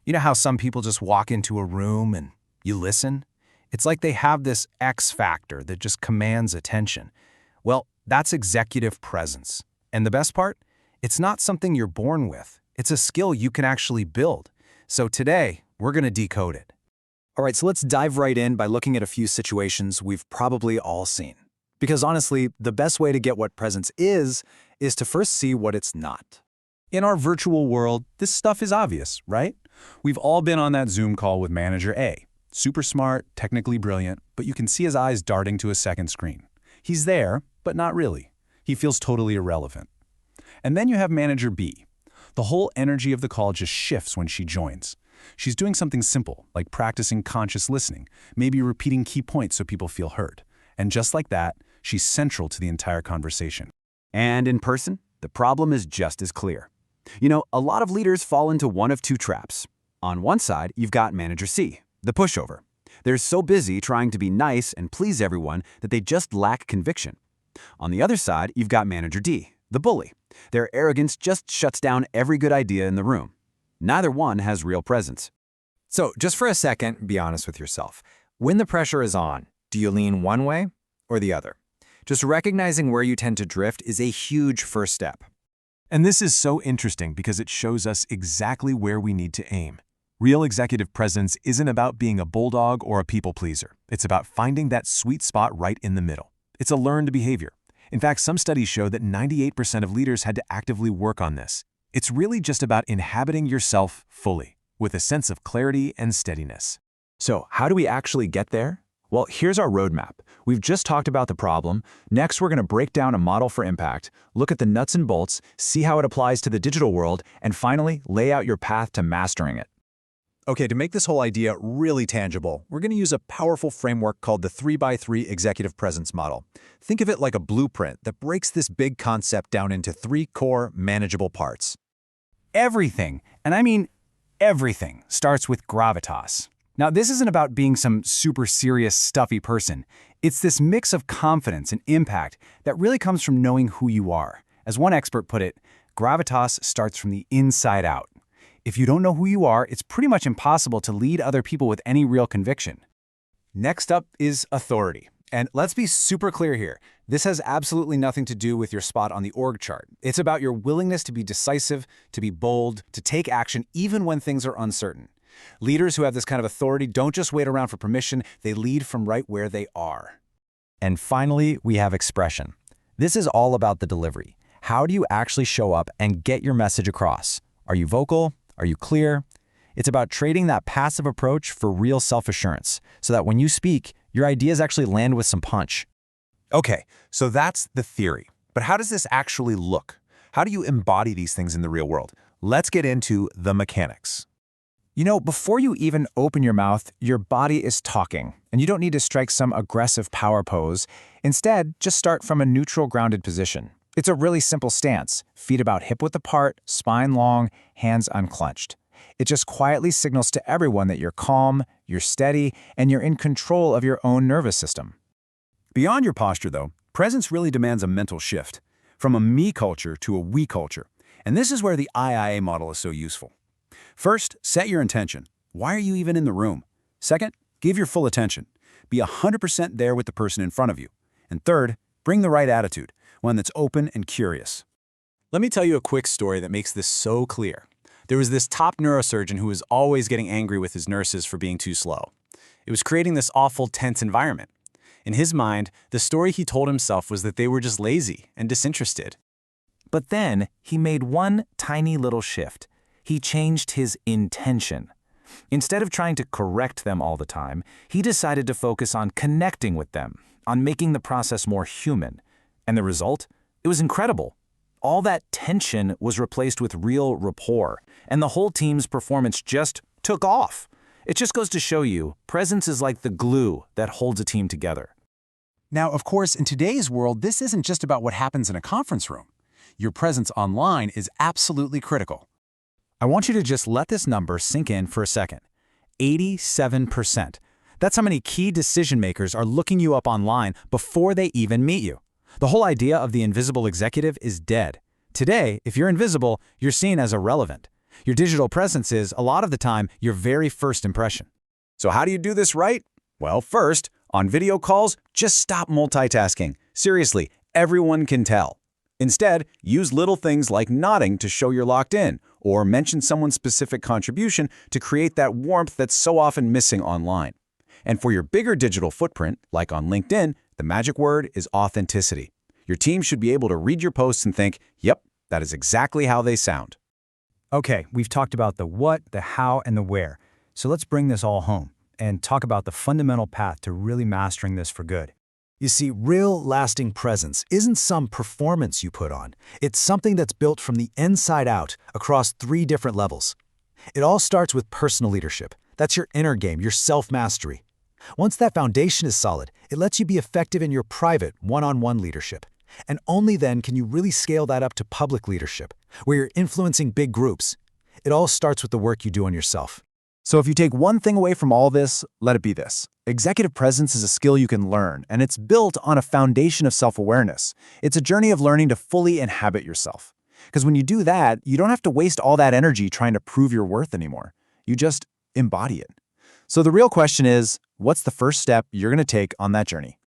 You know how some people just walk into a room and you listen? It's like they have this X factor that just commands attention. Well, that's executive presence. And the best part? It's not something you're born with. It's a skill you can actually build. So today, we're going to decode it. All right, so let's dive right in by looking at a few situations we've probably all seen. Because honestly, the best way to get what presence is to first see what it's not. In our virtual world, this stuff is obvious, right? We've all been on that Zoom call with Manager A. Super smart, technically brilliant, but you can see his eyes darting to a second screen. He's there, but not really. He feels totally irrelevant. And then you have Manager B. The whole energy of the call just shifts when she joins. She's doing something simple, like practicing conscious listening, maybe repeating key points so people feel heard. And just like that, she's central to the entire conversation. And in person, the problem is just as clear. You know, a lot of leaders fall into one of two traps. On one side, you've got Manager C, the pushover. They're so busy trying to be nice and please everyone that they just lack conviction. On the other side, you've got Manager D, the bully. Their arrogance just shuts down every good idea in the room. Neither one has real presence. So, just for a second, be honest with yourself. When the pressure is on, do you lean one way or the other? Just recognizing where you tend to drift is a huge first step. And this is so interesting because it shows us exactly where we need to aim. Real executive presence isn't about being a bulldog or a people pleaser. It's about finding that sweet spot right in the middle. It's a learned behavior. In fact, some studies show that 98% of leaders had to actively work on this. It's really just about inhabiting yourself fully, with a sense of clarity and steadiness. So, how do we actually get there? Well, here's our roadmap. We've just talked about the problem. Next, we're going to break down a model for impact, look at the nuts and bolts, see how it applies to the digital world, and finally, lay out your path to mastering it. Okay, to make this whole idea really tangible, we're going to use a powerful framework called the 3x3 Executive Presence Model. Think of it like a blueprint that breaks this big concept down into 3 core, manageable parts. Everything, and I mean everything, starts with gravitas. Now, this isn't about being some super serious, stuffy person. It's this mix of confidence and impact that really comes from knowing who you are. As one expert put it, gravitas starts from the inside out. If you don't know who you are, it's pretty much impossible to lead other people with any real conviction. Next up is authority. And let's be super clear here. This has absolutely nothing to do with your spot on the org chart. It's about your willingness to be decisive, to be bold, to take action even when things are uncertain. Leaders who have this kind of authority don't just wait around for permission, they lead from right where they are. And finally, we have expression. This is all about the delivery. How do you actually show up and get your message across? Are you vocal? Are you clear? It's about trading that passive approach for real self-assurance, so that when you speak, your ideas actually land with some punch. Okay, so that's the theory. But how does this actually look? How do you embody these things in the real world? Let's get into the mechanics. You know, before you even open your mouth, your body is talking, and you don't need to strike some aggressive power pose. Instead, just start from a neutral, grounded position. It's a really simple stance, feet about hip-width apart, spine long, hands unclenched. It just quietly signals to everyone that you're calm, you're steady, and you're in control of your own nervous system. Beyond your posture, though, presence really demands a mental shift, from a me culture to a we culture. And this is where the IIA model is so useful. First, set your intention. Why are you even in the room? Second, give your full attention. Be 100% there with the person in front of you. And third, bring the right attitude, one that's open and curious. Let me tell you a quick story that makes this so clear. There was this top neurosurgeon who was always getting angry with his nurses for being too slow. It was creating this awful, tense environment. In his mind, the story he told himself was that they were just lazy and disinterested. But then, he made one tiny little shift. He changed his intention. Instead of trying to correct them all the time, he decided to focus on connecting with them, on making the process more human. And the result? It was incredible. All that tension was replaced with real rapport, and the whole team's performance just took off. It just goes to show you, presence is like the glue that holds a team together. Now, of course, in today's world, this isn't just about what happens in a conference room. Your presence online is absolutely critical. I want you to just let this number sink in for a second. 87%. That's how many key decision makers are looking you up online before they even meet you. The whole idea of the invisible executive is dead. Today, if you're invisible, you're seen as irrelevant. Your digital presence is, a lot of the time, your very first impression. So how do you do this right? Well, first, on video calls, just stop multitasking. Seriously, everyone can tell. Instead, use little things like nodding to show you're locked in, or mention someone's specific contribution to create that warmth that's so often missing online. And for your bigger digital footprint, like on LinkedIn, the magic word is authenticity. Your team should be able to read your posts and think, yep, that is exactly how they sound. Okay, we've talked about the what, the how, and the where. So let's bring this all home and talk about the fundamental path to really mastering this for good. You see, real lasting presence isn't some performance you put on. It's something that's built from the inside out across 3 different levels. It all starts with personal leadership. That's your inner game, your self-mastery. Once that foundation is solid, it lets you be effective in your private, one-on-one leadership. And only then can you really scale that up to public leadership, where you're influencing big groups. It all starts with the work you do on yourself. So if you take one thing away from all this, let it be this. Executive presence is a skill you can learn, and it's built on a foundation of self-awareness. It's a journey of learning to fully inhabit yourself. Because when you do that, you don't have to waste all that energy trying to prove your worth anymore. You just embody it. So the real question is, what's the first step you're going to take on that journey?